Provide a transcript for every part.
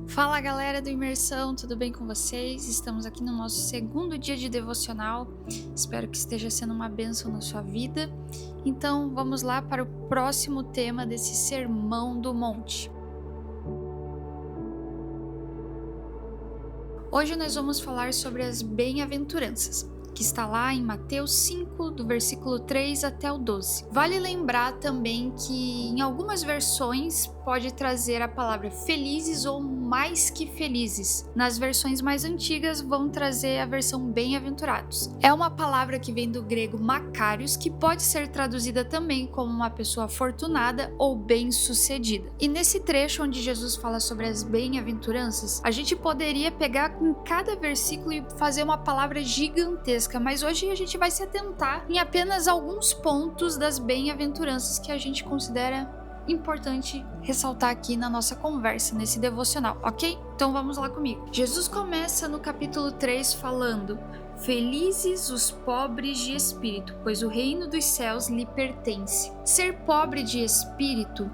Fala galera do Imersão, tudo bem com vocês? Estamos aqui no nosso segundo dia de devocional. Espero que esteja sendo uma bênção na sua vida. Então vamos lá para o próximo tema desse Sermão do Monte. Hoje nós vamos falar sobre as bem-aventuranças, que está lá em Mateus 5, do versículo 3 até o 12. Vale lembrar também que em algumas versões pode trazer a palavra felizes ou mais que felizes. Nas versões mais antigas vão trazer a versão bem-aventurados. É uma palavra que vem do grego makarios, que pode ser traduzida também como uma pessoa afortunada ou bem-sucedida. E nesse trecho onde Jesus fala sobre as bem-aventuranças, a gente poderia pegar em cada versículo e fazer uma palavra gigantesca, mas hoje a gente vai se atentar em apenas alguns pontos das bem-aventuranças que a gente considera importante ressaltar aqui na nossa conversa, nesse devocional, ok? Então vamos lá comigo. Jesus começa no capítulo 3 falando: Felizes os pobres de espírito, pois o reino dos céus lhe pertence. Ser pobre de espírito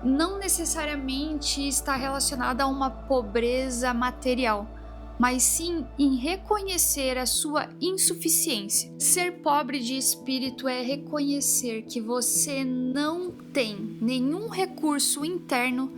não necessariamente está relacionado a uma pobreza material, mas sim em reconhecer a sua insuficiência. Ser pobre de espírito é reconhecer que você não tem nenhum recurso interno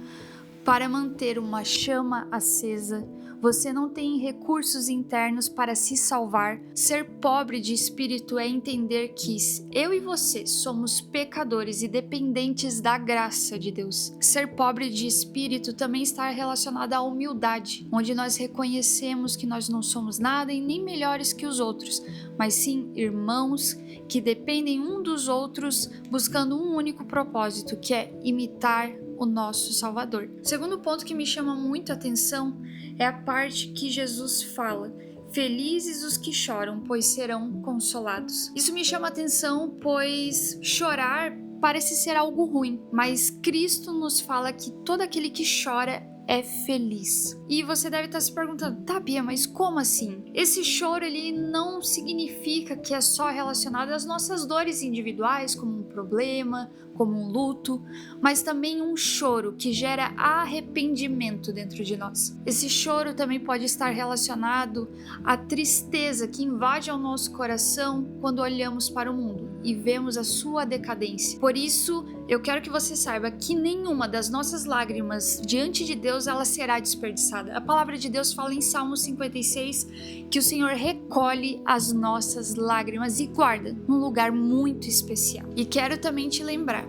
para manter uma chama acesa. Você não tem recursos internos para se salvar. Ser pobre de espírito é entender que eu e você somos pecadores e dependentes da graça de Deus. Ser pobre de espírito também está relacionado à humildade, onde nós reconhecemos que nós não somos nada e nem melhores que os outros, mas sim irmãos que dependem um dos outros, buscando um único propósito, que é imitar o nosso Salvador. O segundo ponto que me chama muito a atenção é a parte que Jesus fala: Felizes os que choram, pois serão consolados. Isso me chama a atenção, pois chorar parece ser algo ruim, mas Cristo nos fala que todo aquele que chora é feliz. E você deve estar se perguntando: tá, Bia, mas como assim? Esse choro ele não significa que é só relacionado às nossas dores individuais, como um problema, como um luto, mas também um choro que gera arrependimento dentro de nós. Esse choro também pode estar relacionado à tristeza que invade ao nosso coração quando olhamos para o mundo e vemos a sua decadência. Por isso, eu quero que você saiba que nenhuma das nossas lágrimas diante de Deus ela será desperdiçada. A palavra de Deus fala em Salmo 56 que o Senhor recolhe as nossas lágrimas e guarda num lugar muito especial. E quero também te lembrar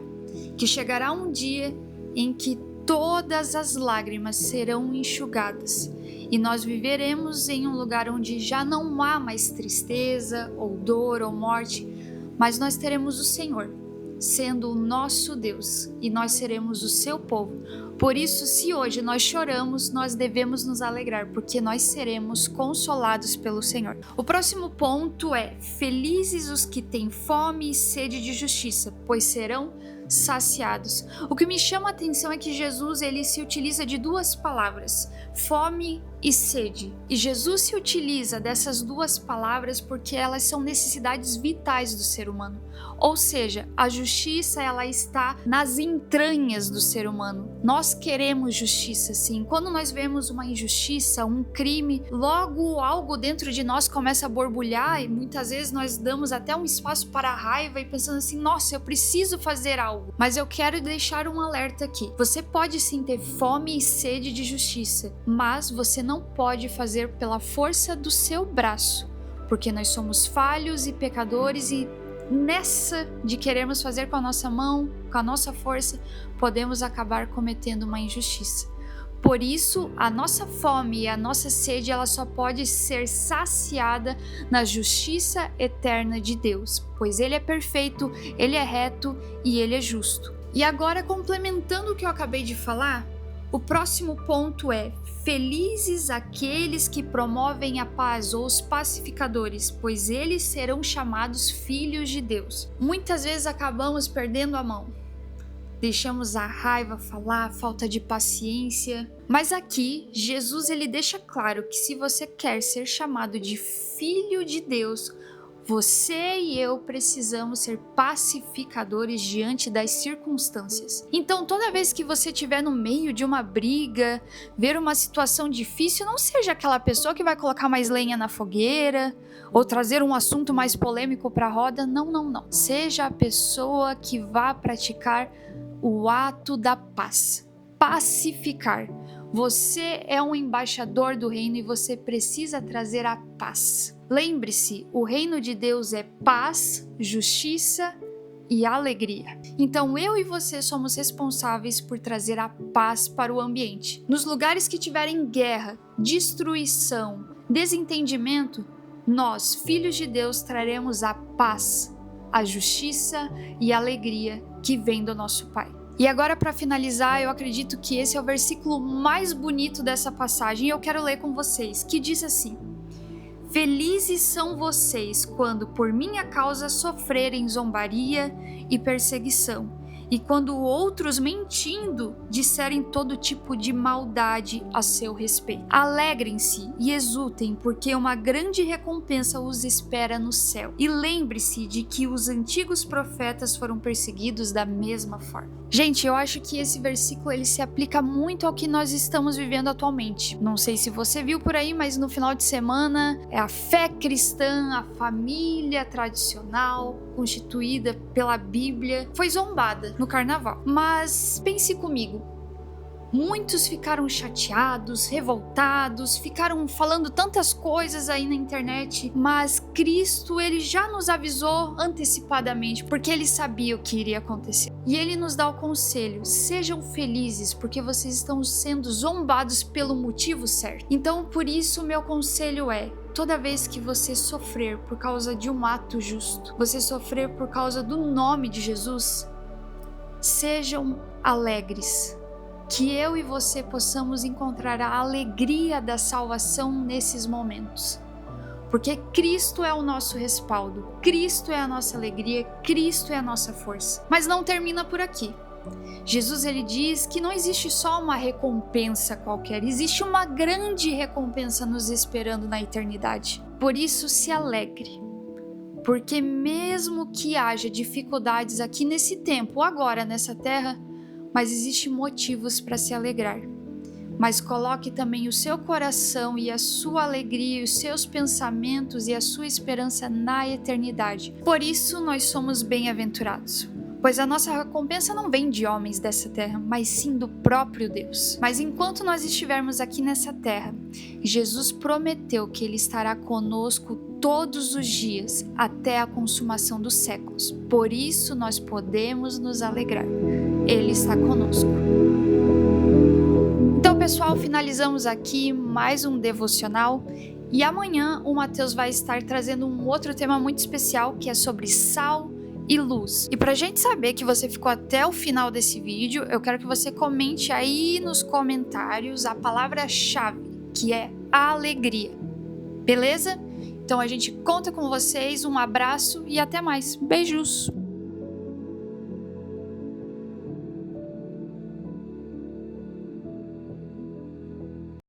que chegará um dia em que todas as lágrimas serão enxugadas e nós viveremos em um lugar onde já não há mais tristeza ou dor ou morte, mas nós teremos o Senhor sendo o nosso Deus e nós seremos o seu povo. Por isso, se hoje nós choramos, nós devemos nos alegrar, porque nós seremos consolados pelo Senhor. O próximo ponto é: felizes os que têm fome e sede de justiça, pois serão saciados. O que me chama a atenção é que Jesus ele se utiliza de duas palavras: fome e sede. E Jesus se utiliza dessas duas palavras porque elas são necessidades vitais do ser humano. Ou seja, a justiça ela está nas entranhas do ser humano. Nós queremos justiça, sim. Quando nós vemos uma injustiça, um crime, logo algo dentro de nós começa a borbulhar e muitas vezes nós damos até um espaço para a raiva e pensando assim: nossa, eu preciso fazer algo. Mas eu quero deixar um alerta aqui. Você pode sim ter fome e sede de justiça, mas você não pode fazer pela força do seu braço, porque nós somos falhos e pecadores e nessa de queremos fazer com a nossa mão, com a nossa força, podemos acabar cometendo uma injustiça. Por isso, a nossa fome e a nossa sede, ela só pode ser saciada na justiça eterna de Deus, pois Ele é perfeito, Ele é reto e Ele é justo. E agora, complementando o que eu acabei de falar, o próximo ponto é: felizes aqueles que promovem a paz ou os pacificadores, pois eles serão chamados filhos de Deus. Muitas vezes acabamos perdendo a mão. Deixamos a raiva falar, a falta de paciência. Mas aqui, Jesus ele deixa claro que se você quer ser chamado de filho de Deus, Você e eu precisamos ser pacificadores diante das circunstâncias. Então, toda vez que você estiver no meio de uma briga, ver uma situação difícil, não seja aquela pessoa que vai colocar mais lenha na fogueira ou trazer um assunto mais polêmico para a roda. Não, não, não. Seja a pessoa que vá praticar o ato da paz. Pacificar. Você é um embaixador do reino e você precisa trazer a paz. Lembre-se, o reino de Deus é paz, justiça e alegria. Então eu e você somos responsáveis por trazer a paz para o ambiente. Nos lugares que tiverem guerra, destruição, desentendimento, nós, filhos de Deus, traremos a paz, a justiça e a alegria que vem do nosso Pai. E agora, para finalizar, eu acredito que esse é o versículo mais bonito dessa passagem e eu quero ler com vocês, que diz assim: Felizes são vocês quando por minha causa sofrerem zombaria e perseguição, e quando outros mentindo disserem todo tipo de maldade a seu respeito. Alegrem-se e exultem, porque uma grande recompensa os espera no céu. E lembre-se de que os antigos profetas foram perseguidos da mesma forma. Gente, eu acho que esse versículo ele se aplica muito ao que nós estamos vivendo atualmente. Não sei se você viu por aí, mas no final de semana a fé cristã, a família tradicional, constituída pela Bíblia, foi zombada no carnaval. Mas pense comigo, muitos ficaram chateados, revoltados, ficaram falando tantas coisas aí na internet, mas Cristo, ele já nos avisou antecipadamente, porque ele sabia o que iria acontecer. E ele nos dá o conselho: sejam felizes, porque vocês estão sendo zombados pelo motivo certo. Então, por isso, o meu conselho é: toda vez que você sofrer por causa de um ato justo, você sofrer por causa do nome de Jesus, sejam alegres. Que eu e você possamos encontrar a alegria da salvação nesses momentos. Porque Cristo é o nosso respaldo, Cristo é a nossa alegria, Cristo é a nossa força. Mas não termina por aqui. Jesus ele diz que não existe só uma recompensa qualquer, existe uma grande recompensa nos esperando na eternidade. Por isso se alegre, porque mesmo que haja dificuldades aqui nesse tempo, agora nessa terra, mas existem motivos para se alegrar. Mas coloque também o seu coração e a sua alegria, os seus pensamentos e a sua esperança na eternidade. Por isso nós somos bem-aventurados, pois a nossa recompensa não vem de homens dessa terra, mas sim do próprio Deus. Mas enquanto nós estivermos aqui nessa terra, Jesus prometeu que Ele estará conosco todos os dias, até a consumação dos séculos. Por isso nós podemos nos alegrar. Ele está conosco. Então, pessoal, finalizamos aqui mais um devocional. E amanhã o Mateus vai estar trazendo um outro tema muito especial, que é sobre sal e luz. E pra gente saber que você ficou até o final desse vídeo, eu quero que você comente aí nos comentários a palavra-chave, que é alegria. Beleza? Então a gente conta com vocês, um abraço e até mais. Beijos!